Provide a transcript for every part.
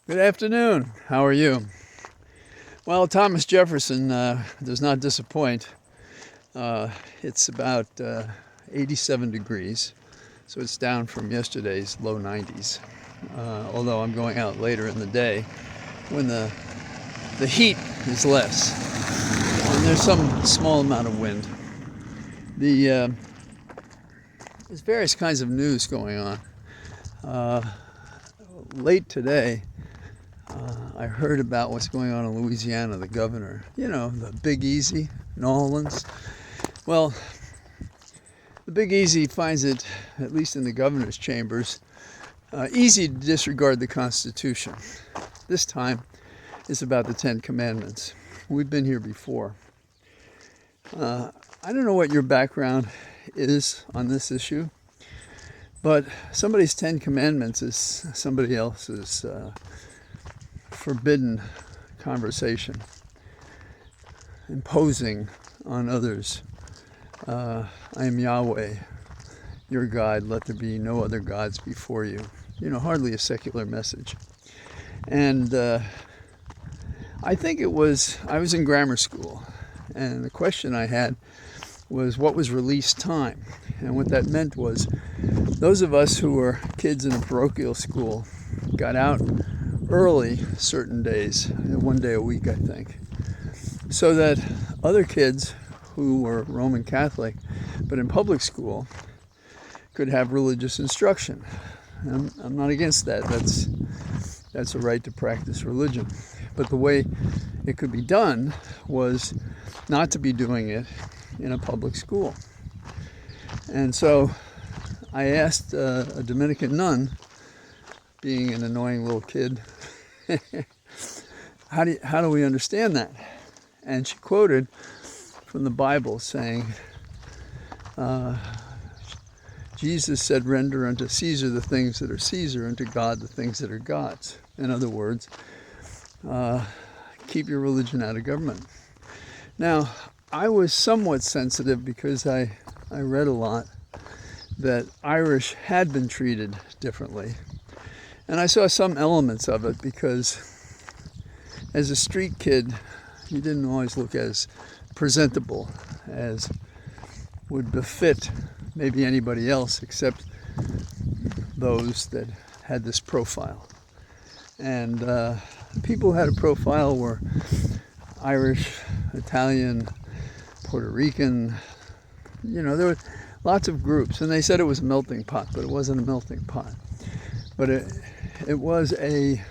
Good afternoon. How are you? Well, Thomas Jefferson does not disappoint. It's about 87 degrees, so it's down from yesterday's low 90s. Although I'm going out later in the day when the heat is less and there's some small amount of wind. There's various kinds of news going on. Late today, I heard about what's going on in Louisiana, the governor, the Big Easy, New Orleans. Well, the Big Easy finds it, at least in the governor's chambers, easy to disregard the Constitution. This time, it's about the Ten Commandments. We've been here before. I don't know what your background is on this issue, but somebody's Ten Commandments is somebody else's forbidden conversation, imposing on others. I am Yahweh, your God, let there be no other gods before you. Hardly a secular message. And I think I was in grammar school, and the question I had was what was release time? And what that meant was those of us who were kids in a parochial school got out early certain days, one day a week I think, so that other kids who were Roman Catholic but in public school could have religious instruction. I'm not against that. That's a right to practice religion. But the way it could be done was not to be doing it in a public school. And so I asked a Dominican nun, being an annoying little kid, how do we understand that? And she quoted from the Bible saying, Jesus said, render unto Caesar the things that are Caesar, and to God the things that are God's. In other words, keep your religion out of government. Now, I was somewhat sensitive because I read a lot that Irish had been treated differently. And I saw some elements of it because as a street kid, you didn't always look as presentable as would befit maybe anybody else except those that had this profile. And people who had a profile were Irish, Italian, Puerto Rican. There were lots of groups, and they said it was a melting pot, but it wasn't a melting pot. But it was a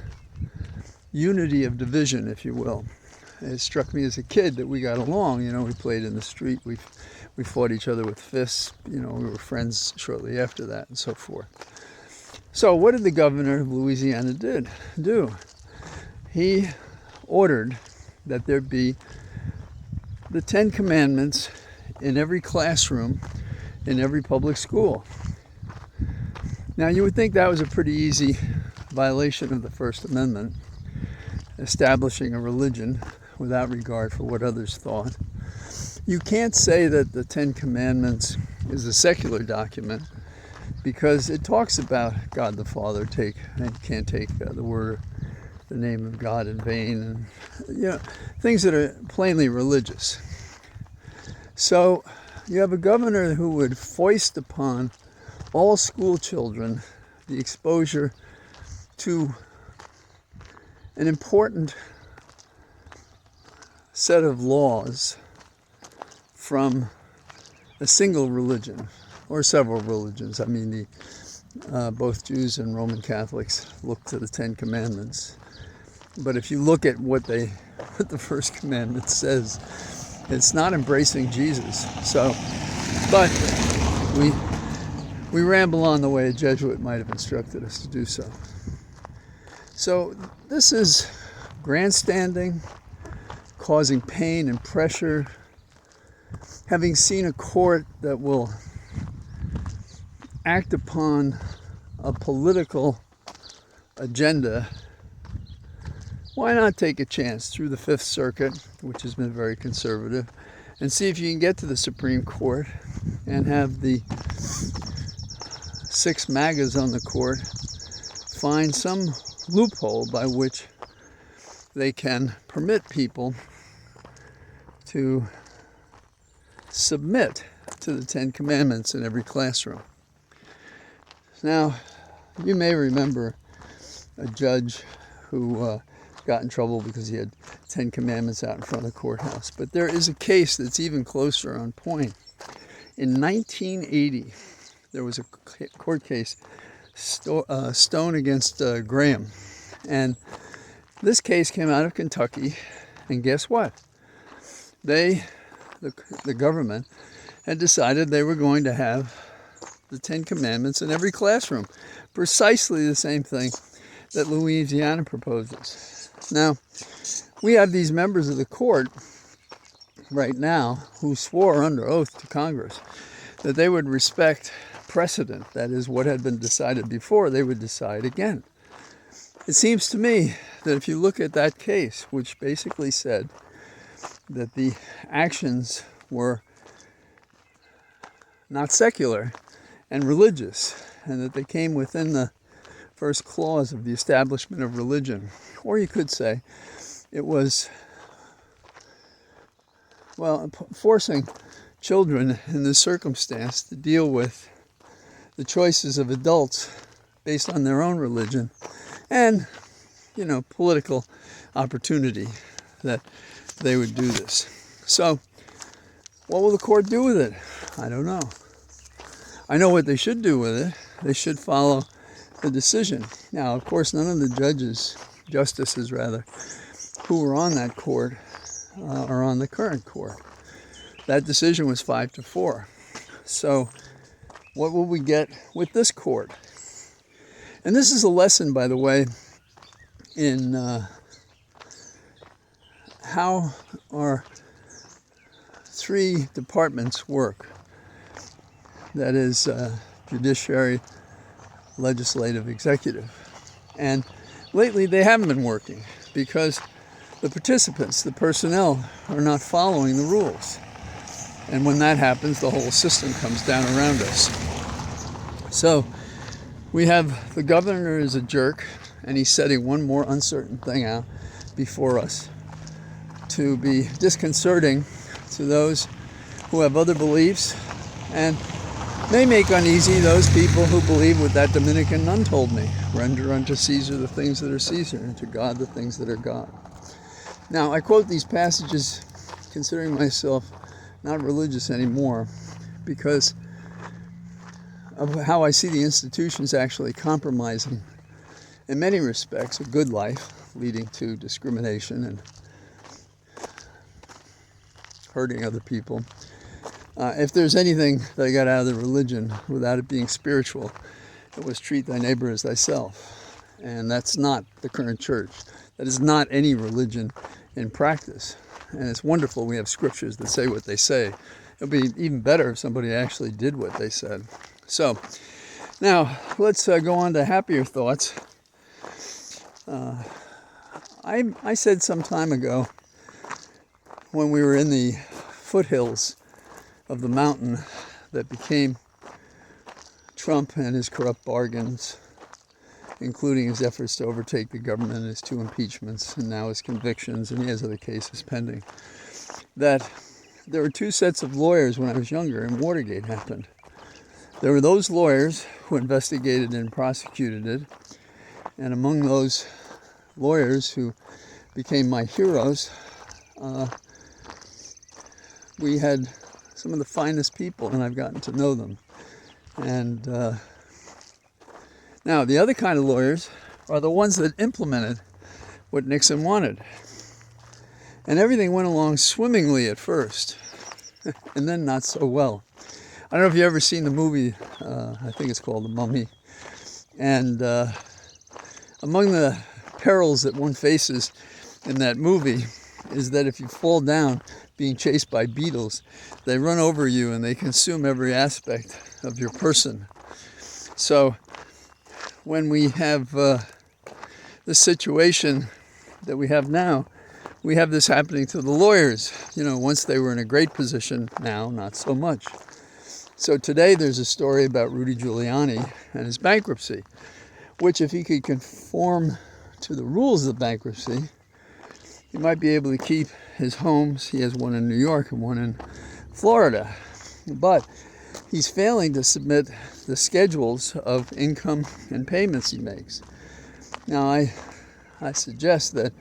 unity of division, if you will. It struck me as a kid that we got along. We played in the street. We fought each other with fists. We were friends shortly after that, and so forth. So what did the governor of Louisiana do? He ordered that there be the Ten Commandments in every classroom, in every public school. Now, you would think that was a pretty easy violation of the First Amendment, establishing a religion without regard for what others thought. You can't say that the Ten Commandments is a secular document because it talks about God the Father, and you can't take the name of God in vain, and things that are plainly religious. So you have a governor who would foist upon all school children the exposure to an important set of laws from a single religion, or several religions. I mean, both Jews and Roman Catholics look to the Ten Commandments. But if you look at what the First Commandment says, it's not embracing Jesus. So, but we ramble on the way a Jesuit might have instructed us to do so. So this is grandstanding, causing pain and pressure. Having seen a court that will act upon a political agenda, why not take a chance through the Fifth Circuit, which has been very conservative, and see if you can get to the Supreme Court and have the 6 MAGAs on the court find some loophole by which they can permit people to submit to the Ten Commandments in every classroom. Now, you may remember a judge who got in trouble because he had 10 commandments out in front of the courthouse. But there is a case that's even closer on point. In 1980, there was a court case, Stone against Graham. And this case came out of Kentucky. And guess what? The government had decided they were going to have the Ten Commandments in every classroom. Precisely the same thing that Louisiana proposes. Now, we have these members of the court right now who swore under oath to Congress that they would respect precedent. That is, what had been decided before, they would decide again. It seems to me that if you look at that case, which basically said that the actions were not secular and religious, and that they came within the first clause of the establishment of religion. Or you could say it was, forcing children in this circumstance to deal with the choices of adults based on their own religion and, political opportunity that they would do this. So, what will the court do with it? I don't know. I know what they should do with it. They should follow the decision. Now, of course, none of the justices, who were on that court are on the current court. That decision was 5-4. So, what will we get with this court? And this is a lesson, by the way, in how our three departments work. That is judiciary, legislative, executive. And lately they haven't been working because the participants, the personnel, are not following the rules. And when that happens, the whole system comes down around us. So we have the governor is a jerk, and he's setting one more uncertain thing out before us to be disconcerting to those who have other beliefs and may make uneasy those people who believe what that Dominican nun told me. Render unto Caesar the things that are Caesar, and to God the things that are God. Now, I quote these passages considering myself not religious anymore because of how I see the institutions actually compromising, in many respects, a good life, leading to discrimination and hurting other people. If there's anything that I got out of the religion without it being spiritual, it was treat thy neighbor as thyself. And that's not the current church. That is not any religion in practice. And it's wonderful we have scriptures that say what they say. It would be even better if somebody actually did what they said. So, now, let's go on to happier thoughts. I said some time ago, when we were in the foothills of the mountain that became Trump and his corrupt bargains, including his efforts to overtake the government, his 2 impeachments, and now his convictions, and he has other cases pending, that there were 2 sets of lawyers when I was younger and Watergate happened. There were those lawyers who investigated and prosecuted it, and among those lawyers who became my heroes, we had some of the finest people, and I've gotten to know them. And now, the other kind of lawyers are the ones that implemented what Nixon wanted. And everything went along swimmingly at first, and then not so well. I don't know if you've ever seen the movie, I think it's called The Mummy. And among the perils that one faces in that movie is that if you fall down being chased by beetles, they run over you and they consume every aspect of your person. So when we have the situation that we have now, we have this happening to the lawyers. Once they were in a great position, now not so much. So today there's a story about Rudy Giuliani and his bankruptcy, which if he could conform to the rules of bankruptcy, he might be able to keep his homes. He has one in New York and one in Florida. But he's failing to submit the schedules of income and payments he makes. Now, I suggest that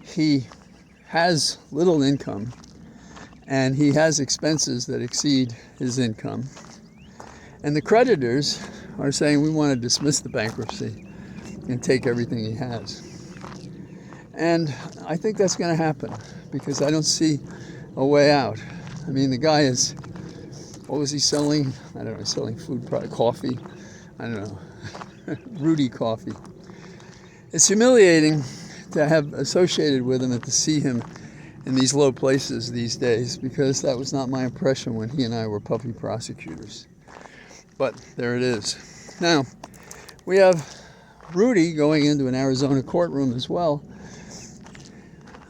he has little income and he has expenses that exceed his income. And the creditors are saying, we want to dismiss the bankruptcy and take everything he has. And I think that's going to happen because I don't see a way out. I mean, the guy is, what was he selling? I don't know, selling food product, coffee. I don't know, Rudy coffee. It's humiliating to have associated with him and to see him in these low places these days, because that was not my impression when he and I were puppy prosecutors. But there it is. Now, we have Rudy going into an Arizona courtroom as well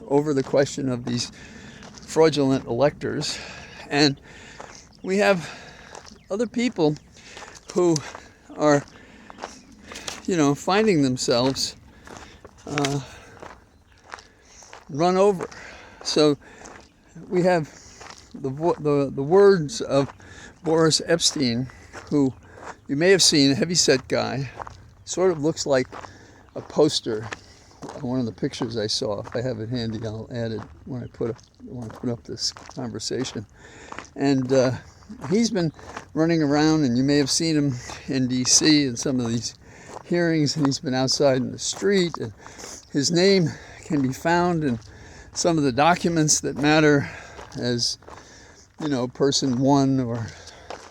over the question of these fraudulent electors. And we have other people who are, finding themselves run over. So we have the words of Boris Epstein, who you may have seen, a heavyset guy, sort of looks like a poster. One of the pictures I saw, if I have it handy, I'll add it when I put up this conversation. And he's been running around, and you may have seen him in D.C. in some of these hearings, and he's been outside in the street, and his name can be found in some of the documents that matter as, person 1 or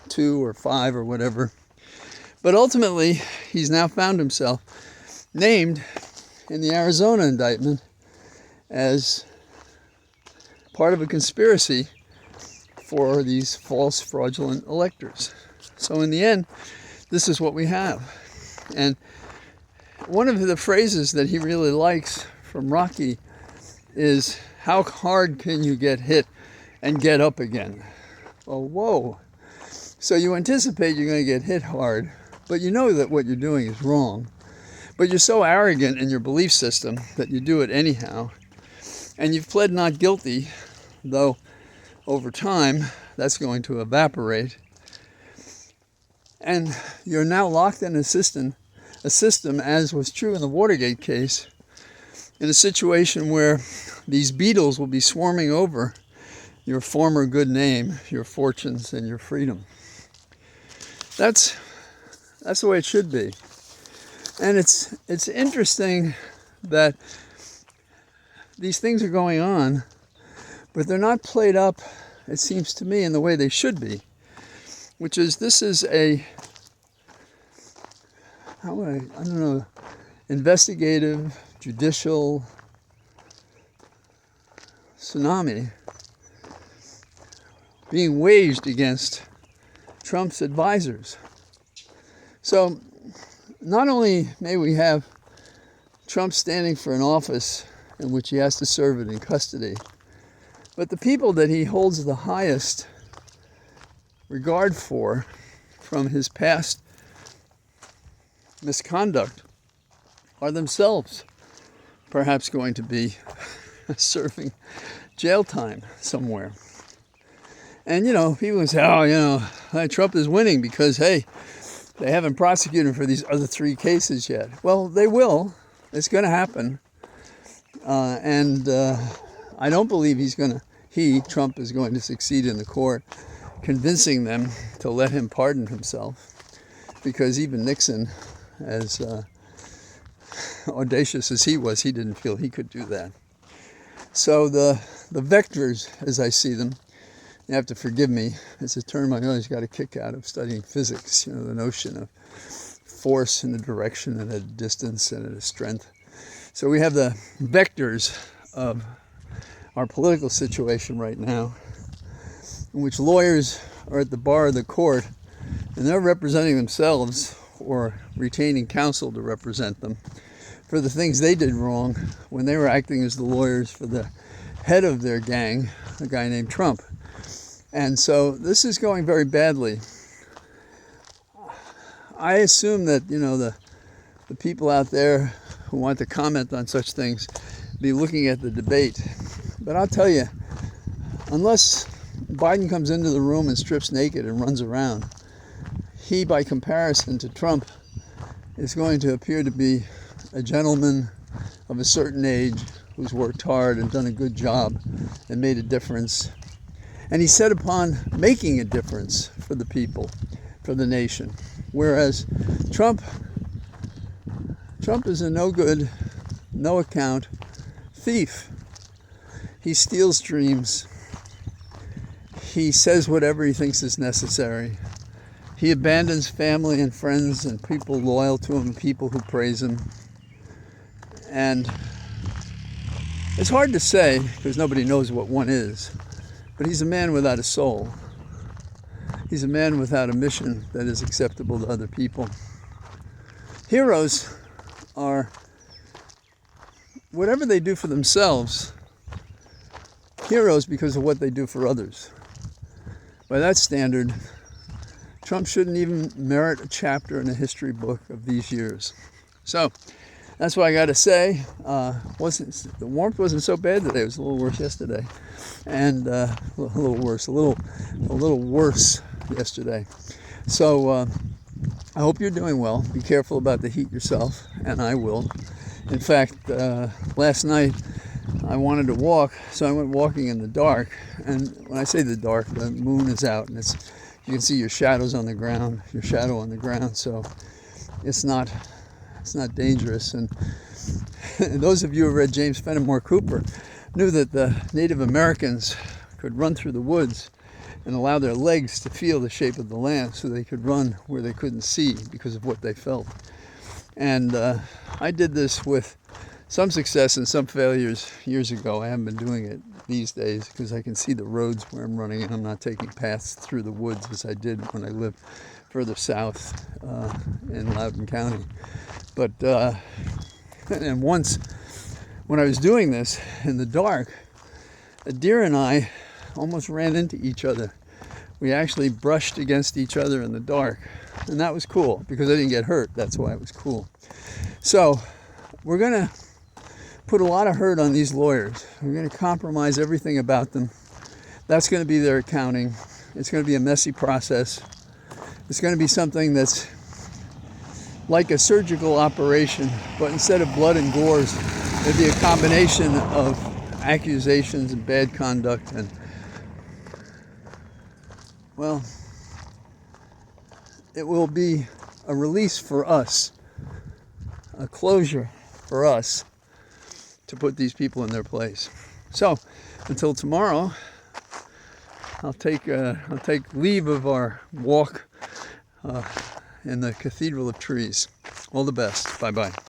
2 or 5 or whatever. But ultimately, he's now found himself named in the Arizona indictment as part of a conspiracy for these false fraudulent electors. So in the end, this is what we have. And one of the phrases that he really likes from Rocky is, how hard can you get hit and get up again? Well, whoa. So you anticipate you're going to get hit hard, but you know that what you're doing is wrong. But you're so arrogant in your belief system that you do it anyhow. And you've pled not guilty, though over time that's going to evaporate. And you're now locked in a system, as was true in the Watergate case, in a situation where these beetles will be swarming over your former good name, your fortunes, and your freedom. That's the way it should be. And it's interesting that these things are going on, but they're not played up, it seems to me, in the way they should be. Which is, this is a, investigative, judicial tsunami being waged against Trump's advisors. So not only may we have Trump standing for an office in which he has to serve it in custody, but the people that he holds the highest regard for from his past misconduct are themselves perhaps going to be serving jail time somewhere. And, people say, Trump is winning because, hey, they haven't prosecuted him for these other 3 cases yet. Well, they will. It's going to happen. And I don't believe Trump is going to succeed in the court convincing them to let him pardon himself, because even Nixon, as audacious as he was, he didn't feel he could do that. So the vectors, as I see them, you have to forgive me, it's a term I always got a kick out of studying physics, the notion of force in a direction and a distance and a strength. So we have the vectors of our political situation right now, in which lawyers are at the bar of the court and they're representing themselves or retaining counsel to represent them for the things they did wrong when they were acting as the lawyers for the head of their gang, a guy named Trump. And so this is going very badly. I assume that, the people out there who want to comment on such things be looking at the debate. But I'll tell you, unless Biden comes into the room and strips naked and runs around, he, by comparison to Trump, is going to appear to be a gentleman of a certain age who's worked hard and done a good job and made a difference. And he's set upon making a difference for the people, for the nation. Whereas Trump is a no good, no account thief. He steals dreams. He says whatever he thinks is necessary. He abandons family and friends and people loyal to him, people who praise him. And it's hard to say because nobody knows what one is, but he's a man without a soul. He's a man without a mission that is acceptable to other people. Heroes are whatever they do for themselves, heroes because of what they do for others. By that standard, Trump shouldn't even merit a chapter in the history book of these years. So that's what I got to say. The warmth wasn't so bad today. It was a little worse yesterday, and a little worse yesterday. So I hope you're doing well. Be careful about the heat yourself, and I will. In fact, last night I wanted to walk, so I went walking in the dark. And when I say the dark, the moon is out, and you can see your shadows on the ground, your shadow on the ground. So it's not dangerous. And those of you who read James Fenimore Cooper knew that the Native Americans could run through the woods and allow their legs to feel the shape of the land so they could run where they couldn't see because of what they felt. And I did this with some success and some failures years ago. I haven't been doing it these days because I can see the roads where I'm running and I'm not taking paths through the woods as I did when I lived further south in Loudoun County. But and once when I was doing this in the dark, a deer and I almost ran into each other. We actually brushed against each other in the dark, and that was cool because I didn't get hurt. That's why it was cool. So we're going to put a lot of hurt on these lawyers. We're going to compromise everything about them. That's going to be their accounting. It's going to be a messy process. It's going to be something that's like a surgical operation, but instead of blood and gores, it'd be a combination of accusations and bad conduct and, well, it will be a release for us, a closure for us to put these people in their place. So until tomorrow, I'll take leave of our walk in the Cathedral of Trees. All the best. Bye-bye.